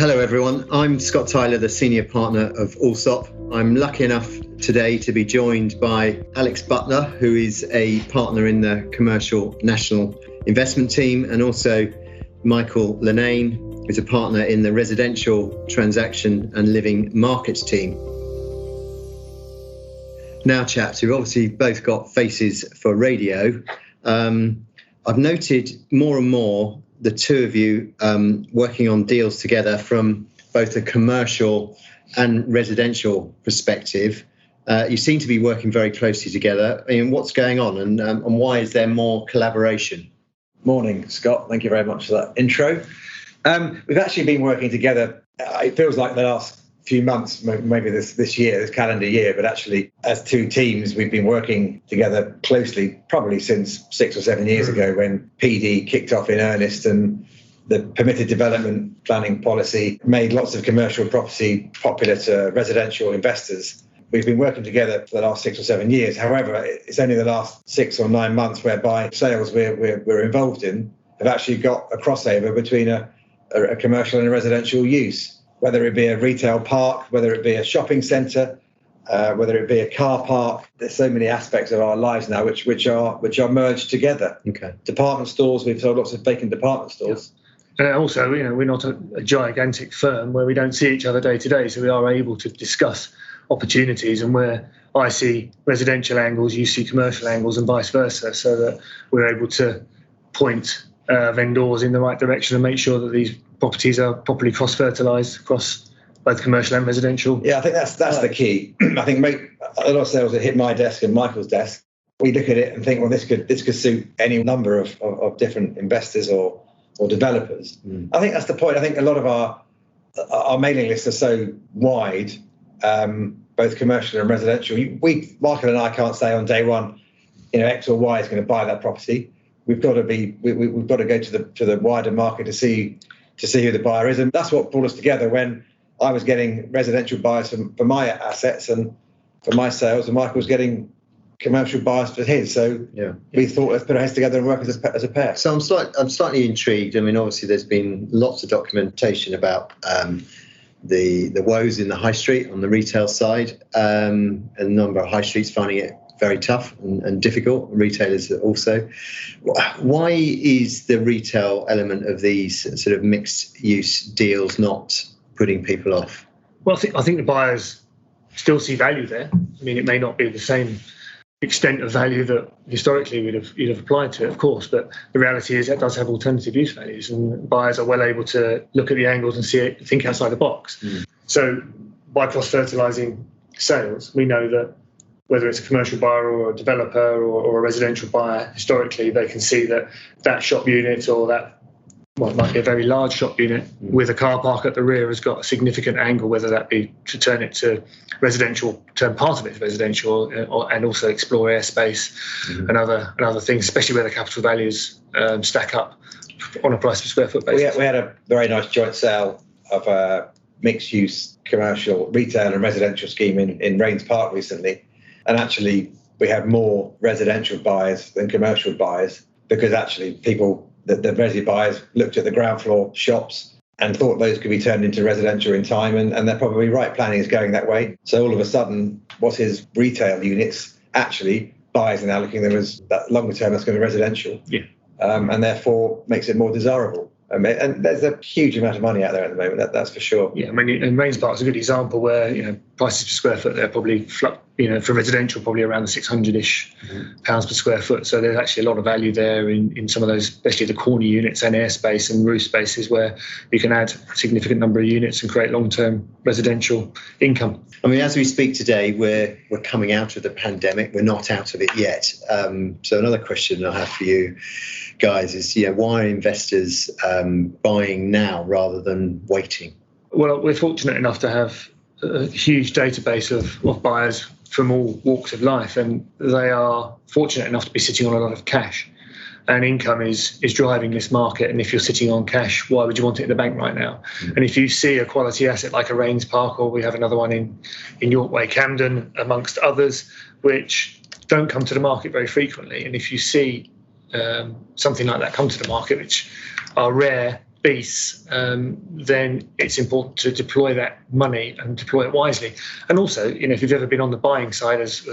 Hello everyone, I'm Scott Tyler, the Senior Partner of Allsop. I'm lucky enough today to be joined by Alex Butler, who is a partner in the Commercial National Investment Team, and also Michael Linane, who's a partner in the Residential Transaction and Living Markets Team. Now chaps, we've obviously both got faces for radio. I've noted more and more the two of you working on deals together from both a commercial and residential perspective. You seem to be working very closely together. I mean, what's going on and why is there more collaboration? Morning, Scott. Thank you very much for that intro. We've actually been working together, it feels like the last few months, maybe this year, this calendar year, but actually as two teams, we've been working together closely probably since 6 or 7 years ago when PD kicked off in earnest and the permitted development planning policy made lots of commercial property popular to residential investors. We've been working together for the last 6 or 7 years. However, it's only the last 6 or 9 months whereby sales we're involved in have actually got a crossover between a commercial and a residential use. Whether it be a retail park, whether it be a shopping centre, whether it be a car park. There's so many aspects of our lives now which are merged together. Okay. Department stores, we've sold lots of vacant department stores. Yeah. Also, we're not a gigantic firm where we don't see each other day to day, so we are able to discuss opportunities, and where I see residential angles, you see commercial angles, and vice versa, so that we're able to point vendors in the right direction and make sure that these properties are properly cross-fertilised across both commercial and residential. Yeah, I think that's the key. I think a lot of sales that hit my desk and Michael's desk, we look at it and think, well, this could suit any number of different investors or developers. I think that's the point. I think a lot of our mailing lists are so wide, both commercial and residential. Michael and I can't say on day one, X or Y is going to buy that property. We've got to go to the wider market to see who the buyer is, and that's what brought us together when I was getting residential buyers for my assets and for my sales, and Michael was getting commercial buyers for his. So we thought, let's put our heads together and work as a pair. So I'm slightly intrigued. I mean, obviously there's been lots of documentation about the woes in the high street on the retail side, and a number of high streets finding it very tough and difficult, retailers also. Why is the retail element of these sort of mixed use deals not putting people off? Well, I think the buyers still see value there. I mean, it may not be the same extent of value that historically you'd have applied to it, of course, but the reality is that does have alternative use values, and buyers are well able to look at the angles and see it, think outside the box. So by cross-fertilising sales, we know that whether it's a commercial buyer or a developer or a residential buyer, historically they can see that shop unit or that, well, it might be a very large shop unit with a car park at the rear has got a significant angle, whether that be to turn it to residential, turn part of it to residential, and also explore airspace and other things, especially where the capital values stack up on a price per square foot basis. We had a very nice joint sale of a mixed-use commercial, retail and residential scheme in Rains Park recently. And actually, we had more residential buyers than commercial buyers because actually the resi buyers looked at the ground floor shops and thought those could be turned into residential in time. And they're probably right. Planning is going that way. So all of a sudden, what's his retail units actually buyers are now looking at them as that longer term that's going to be residential. Yeah. And therefore makes it more desirable. And there's a huge amount of money out there at the moment, that's for sure. Yeah, I mean, and Rains Park is a good example where, prices per square foot, they're probably, for residential, probably around the 600-ish pounds per square foot. So there's actually a lot of value there in some of those, especially the corner units and airspace and roof spaces where you can add a significant number of units and create long-term residential income. I mean, as we speak today, we're coming out of the pandemic. We're not out of it yet. So another question I have for you guys is, why are investors buying now rather than waiting? Well, we're fortunate enough to have a huge database of buyers from all walks of life, and they are fortunate enough to be sitting on a lot of cash. And income is driving this market. And if you're sitting on cash, why would you want it in the bank right now? And if you see a quality asset like a Rains Park, or we have another one in York Way, Camden, amongst others, which don't come to the market very frequently. And if you see something like that come to the market, which are rare beasts, then it's important to deploy that money and deploy it wisely. And also, if you've ever been on the buying side, as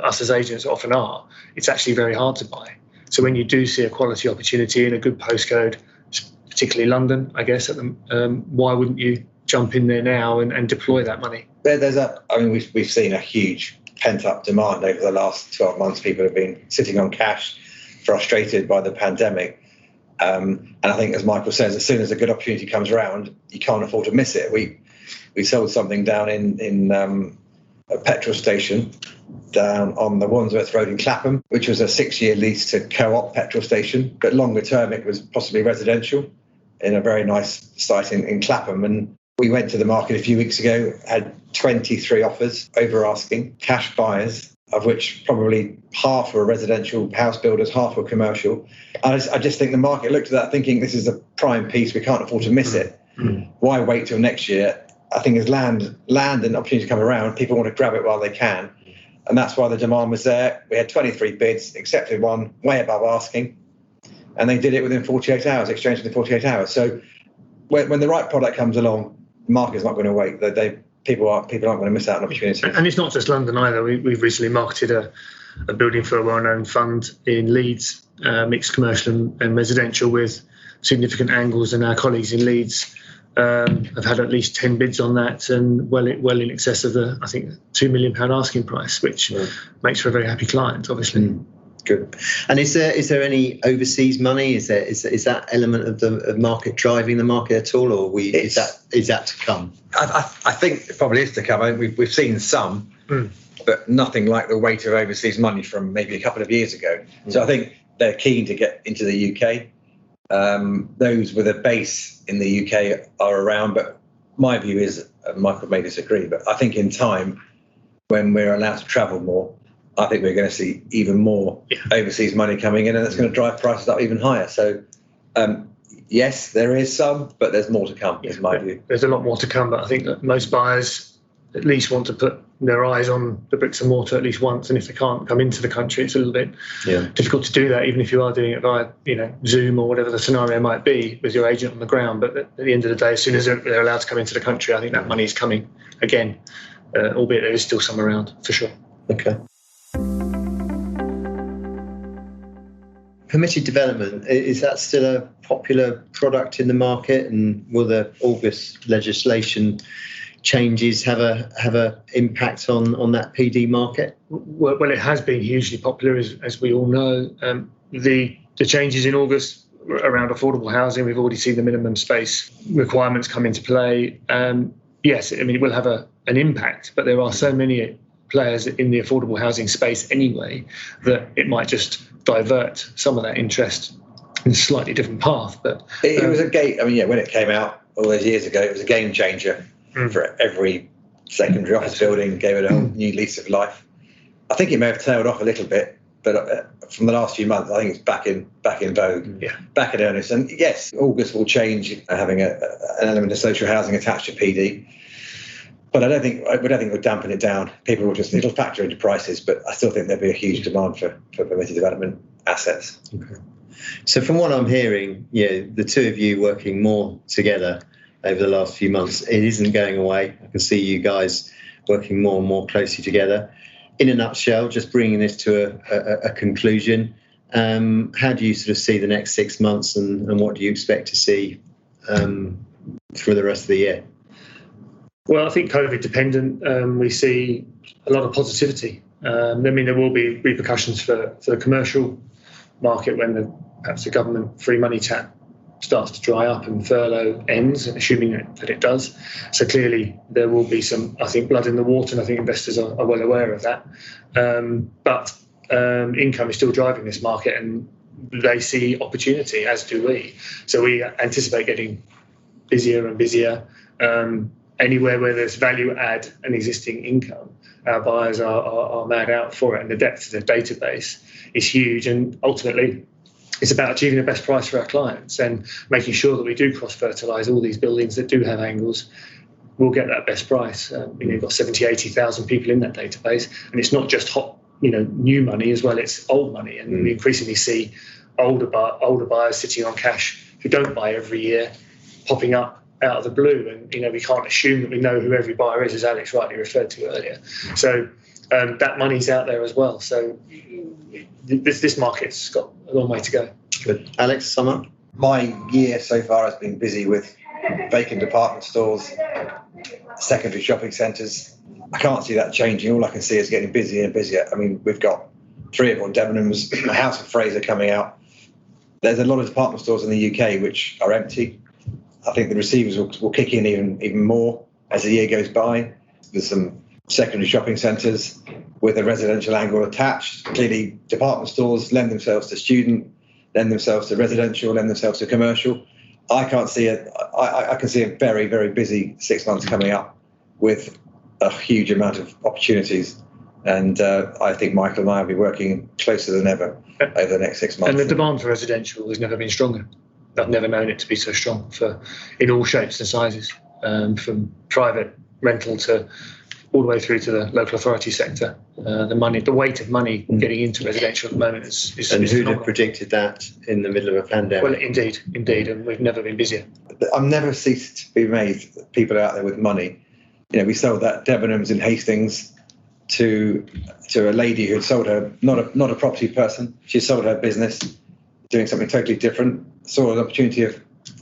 us as agents often are, it's actually very hard to buy. So when you do see a quality opportunity in a good postcode, particularly London, I guess, why wouldn't you jump in there now and deploy that money? We've seen a huge pent-up demand over the last 12 months. People have been sitting on cash, frustrated by the pandemic. And I think, as Michael says, as soon as a good opportunity comes around, you can't afford to miss it. We sold something down in a petrol station down on the Wandsworth Road in Clapham, which was a 6-year lease to Co-op petrol station, but longer term it was possibly residential in a very nice site in Clapham. And we went to the market a few weeks ago, had 23 offers over asking, cash buyers, of which probably half were residential house builders, half were commercial. I just think the market looked at that thinking, this is a prime piece, we can't afford to miss it. Why wait till next year? I think as land and opportunity come around, people want to grab it while they can. And that's why the demand was there. We had 23 bids, accepted one way above asking, and they did it within 48 hours, exchanged within 48 hours. So when the right product comes along, the market's not going to wait. People aren't going to miss out on opportunities. And it's not just London either. We've recently marketed a building for a well-known fund in Leeds, mixed commercial and residential with significant angles, and our colleagues in Leeds have had at least 10 bids on that, and well in excess of the, I think, £2 million asking price, which makes for a very happy client, obviously. Good. And is there any overseas money? Is that element of the market driving the market at all, or is that to come? I think it probably is to come. I mean, we've seen some, but nothing like the weight of overseas money from maybe a couple of years ago. So I think they're keen to get into the UK. Those with a base in the UK are around, but my view is, Michael may disagree, but I think in time, when we're allowed to travel more, I think we're going to see even more overseas money coming in, and that's going to drive prices up even higher. So, yes, there is some, but there's more to come, is my view. There's a lot more to come, but I think that most buyers at least want to put their eyes on the bricks and mortar at least once, and if they can't come into the country, it's a little bit difficult to do that, even if you are doing it via Zoom or whatever the scenario might be with your agent on the ground. But at the end of the day, as soon as they're allowed to come into the country, I think that money is coming again, albeit there is still some around, for sure. Okay. Permitted development, is that still a popular product in the market, and will the August legislation changes have a impact on that PD market? Well, it has been hugely popular, as we all know. The changes in August around affordable housing, we've already seen the minimum space requirements come into play. Yes, I mean, it will have an impact, but there are so many players in the affordable housing space anyway that it might just divert some of that interest in a slightly different path. But it was a game. I mean, when it came out all those years ago, it was a game changer for every secondary office building. Gave it a whole new lease of life. I think it may have tailed off a little bit, but from the last few months, I think it's back in vogue, back in earnest. And yes, August will change, having an element of social housing attached to PD. But I don't think we'll dampen it down. People will it'll factor into prices, but I still think there'll be a huge demand for permitted development assets. Okay. So from what I'm hearing, the two of you working more together over the last few months, it isn't going away. I can see you guys working more and more closely together. In a nutshell, just bringing this to a conclusion, how do you sort of see the next 6 months, and what do you expect to see for the rest of the year? Well, I think COVID dependent, we see a lot of positivity. I mean, there will be repercussions for the commercial market when perhaps the government free money tap starts to dry up and furlough ends, assuming that it does. So clearly there will be some, I think, blood in the water, and I think investors are well aware of that. But income is still driving this market, and they see opportunity, as do we. So we anticipate getting busier and busier. Anywhere where there's value add and existing income, our buyers are mad out for it, and the depth of the database is huge. And ultimately, it's about achieving the best price for our clients and making sure that we do cross-fertilise all these buildings that do have angles. We'll get that best price. You've got 70, 80,000 people in that database, and it's not just hot, new money as well. It's old money, and we increasingly see older buyers sitting on cash who don't buy every year, popping up out of the blue, and we can't assume that we know who every buyer is, as Alex rightly referred to earlier. So that money's out there as well. So this market's got a long way to go. Good. Alex, sum up. My year so far has been busy with vacant department stores, secondary shopping centres. I can't see that changing. All I can see is getting busier and busier. I mean, we've got 3 or 4 Debenhams, a House of Fraser coming out. There's a lot of department stores in the UK which are empty. I think the receivers will kick in even more as the year goes by. There's some secondary shopping centres with a residential angle attached. Clearly, department stores lend themselves to student, lend themselves to residential, lend themselves to commercial. I can't see it. I can see a very, very busy 6 months coming up with a huge amount of opportunities. And I think Michael and I will be working closer than ever over the next 6 months. And the demand for residential has never been stronger. I've never known it to be so strong in all shapes and sizes, from private rental to all the way through to the local authority sector. The weight of money getting into residential at the moment is and who'd phenomenal. have predicted that in the middle of a pandemic? Well, indeed, and we've never been busier. I've never ceased to be amazed at people out there with money. We sold that Debenhams in Hastings to a lady who had sold her, not a property person. She sold her business, doing something totally different. Saw an opportunity of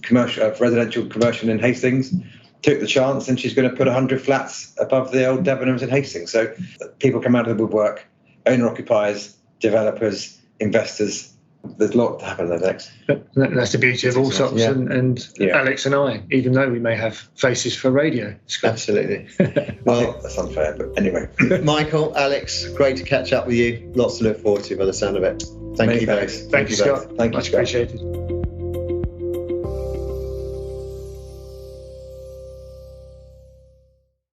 residential conversion in Hastings, took the chance, and she's going to put 100 flats above the old Debenhams in Hastings. So people come out of the woodwork, owner-occupiers, developers, investors. There's a lot to happen there next. That's the beauty of Allsops and Alex and I, even though we may have faces for radio. Absolutely. Well, that's unfair, but anyway. Michael, Alex, great to catch up with you. Lots to look forward to by the sound of it. Thank you both. Thank you, Scott. Thank you, Much Scott. appreciated.